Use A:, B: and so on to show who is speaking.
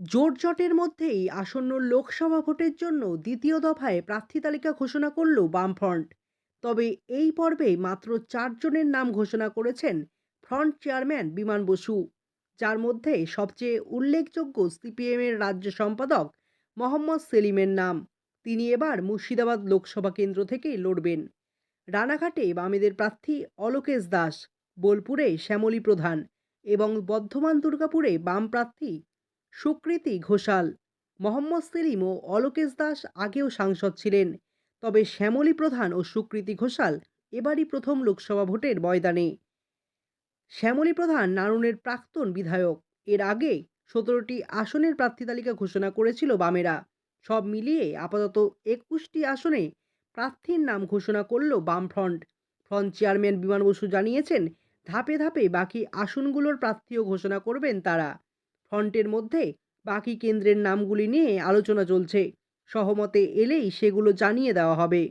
A: জোটজটের মধ্যেই আসন্ন লোকসভা ভোটের জন্য দ্বিতীয় দফায় প্রার্থী তালিকা ঘোষণা করল বামফ্রন্ট। তবে এই পর্বে মাত্র 4 জনের নাম ঘোষণা করেছেন ফ্রন্ট চেয়ারম্যান বিমান বসু, যার মধ্যে সবচেয়ে উল্লেখযোগ্য সিপিএম এর রাজ্য সম্পাদক মোহাম্মদ সেলিমের নাম। তিনি এবার মুর্শিদাবাদ লোকসভা কেন্দ্র থেকে লড়বেন। রানাঘাটে বামেদের প্রার্থী অলোকেশ দাস, বোলপুরে শ্যামলী প্রধান এবং বর্ধমান দুর্গাপুরে বাম প্রার্থী সুকৃতি ঘোষাল। মোহাম্মদ সেলিম ও অলোকেশ দাস আগেও সাংসদ ছিলেন, তবে শ্যামলী প্রধান ও সুকৃতি ঘোষাল এবারই প্রথম লোকসভা ভোটের ময়দানে। শ্যামলী প্রধান নারুনের প্রাক্তন বিধায়ক। এর আগে 17টি আসনের প্রার্থী তালিকা ঘোষণা করেছিল বামেরা। সব মিলিয়ে আপাতত 21টি আসনে প্রার্থীর নাম ঘোষণা করল বামফ্রন্ট। ফ্রন্ট চেয়ারম্যান বিমান বসু জানিয়েছেন, ধাপে ধাপে বাকি আসনগুলোর প্রার্থীও ঘোষণা করবেন তারা। ফ্রন্টের মধ্যে বাকি কেন্দ্রের নামগুলি নিয়ে আলোচনা চলছে। সহমতে এলেই সেগুলো জানিয়ে দেওয়া হবে।